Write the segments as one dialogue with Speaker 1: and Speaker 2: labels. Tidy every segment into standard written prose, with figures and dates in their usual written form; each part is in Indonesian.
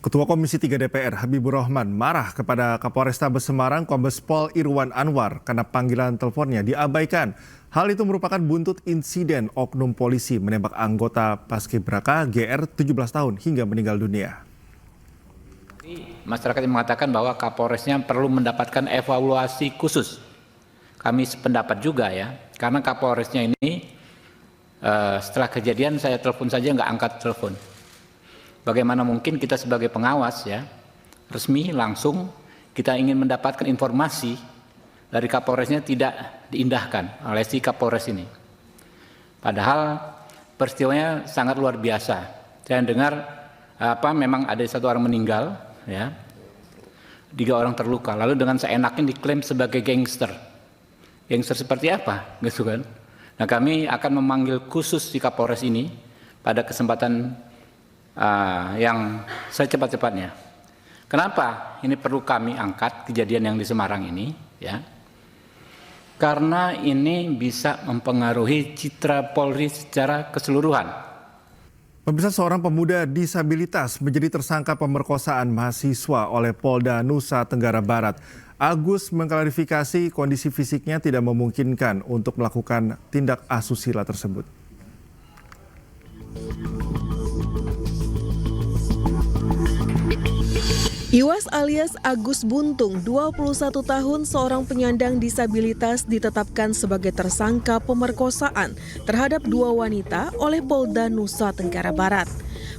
Speaker 1: Ketua Komisi 3 DPR Habibur Rahman marah kepada Kapolrestabes Semarang Kombes Pol Irwan Anwar karena panggilan teleponnya diabaikan. Hal itu merupakan buntut insiden oknum polisi menembak anggota Paskibraka GR 17 tahun hingga meninggal dunia.
Speaker 2: Masyarakat yang mengatakan bahwa Kapolresnya perlu mendapatkan evaluasi khusus. Kami sependapat juga ya, karena Kapolresnya ini setelah kejadian saya telepon saja nggak angkat telepon. Bagaimana mungkin kita sebagai pengawas ya, resmi langsung kita ingin mendapatkan informasi dari Kapolresnya tidak diindahkan oleh si Kapolres ini. Padahal peristiwanya sangat luar biasa. Saya dengar memang ada satu orang meninggal ya, 3 orang terluka. Lalu dengan seenaknya diklaim sebagai gangster. Gangster seperti apa? Gitu kan? Nah, kami akan memanggil khusus si Kapolres ini pada kesempatan yang secepat-cepatnya. Kenapa ini perlu kami angkat kejadian yang di Semarang ini? Ya, karena ini bisa mempengaruhi citra Polri secara keseluruhan.
Speaker 1: Pemirsa, seorang pemuda disabilitas menjadi tersangka pemerkosaan mahasiswa oleh Polda Nusa Tenggara Barat. Agus mengklarifikasi kondisi fisiknya tidak memungkinkan untuk melakukan tindak asusila tersebut.
Speaker 3: Iwas alias Agus Buntung, 21 tahun, seorang penyandang disabilitas ditetapkan sebagai tersangka pemerkosaan terhadap 2 wanita oleh Polda Nusa Tenggara Barat.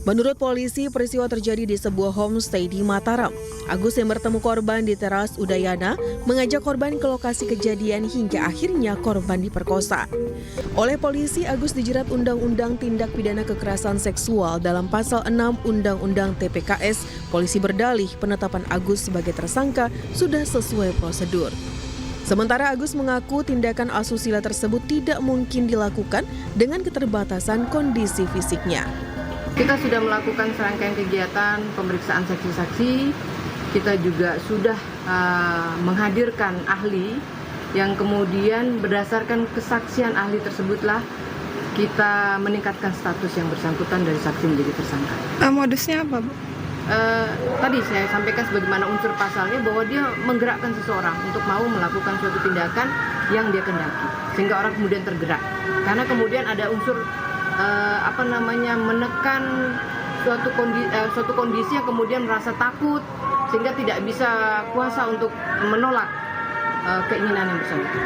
Speaker 3: Menurut polisi, peristiwa terjadi di sebuah homestay di Mataram. Agus yang bertemu korban di teras Udayana mengajak korban ke lokasi kejadian hingga akhirnya korban diperkosa. Oleh polisi, Agus dijerat Undang-Undang Tindak Pidana Kekerasan Seksual dalam Pasal 6 Undang-Undang TPKS. Polisi berdalih penetapan Agus sebagai tersangka sudah sesuai prosedur. Sementara Agus mengaku tindakan asusila tersebut tidak mungkin dilakukan dengan keterbatasan kondisi fisiknya.
Speaker 4: Kita sudah melakukan serangkaian kegiatan pemeriksaan saksi-saksi. Kita juga sudah menghadirkan ahli yang kemudian berdasarkan kesaksian ahli tersebutlah kita meningkatkan status yang bersangkutan dari saksi menjadi tersangka.
Speaker 5: Modusnya apa, Bu?
Speaker 4: Tadi saya sampaikan sebagaimana unsur pasalnya bahwa dia menggerakkan seseorang untuk mau melakukan suatu tindakan yang dia kendaki sehingga orang kemudian tergerak. Karena kemudian ada unsur menekan suatu kondisi yang kemudian merasa takut sehingga tidak bisa kuasa untuk menolak keinginan yang bersangkutan.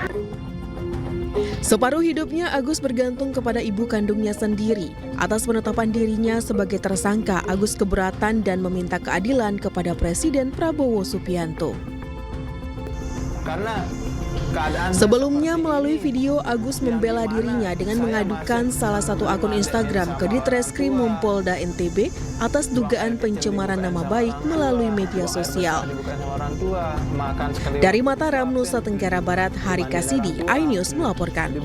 Speaker 3: Separuh hidupnya Agus bergantung kepada ibu kandungnya sendiri. Atas penetapan dirinya sebagai tersangka, Agus keberatan dan meminta keadilan kepada Presiden Prabowo Subianto. Sebelumnya melalui video, Agus membela dirinya dengan mengadukan salah satu akun Instagram ke Ditreskrim Polda NTB atas dugaan pencemaran nama baik melalui media sosial. Dari Mataram, Nusa Tenggara Barat, Hari Kasidi, iNews melaporkan.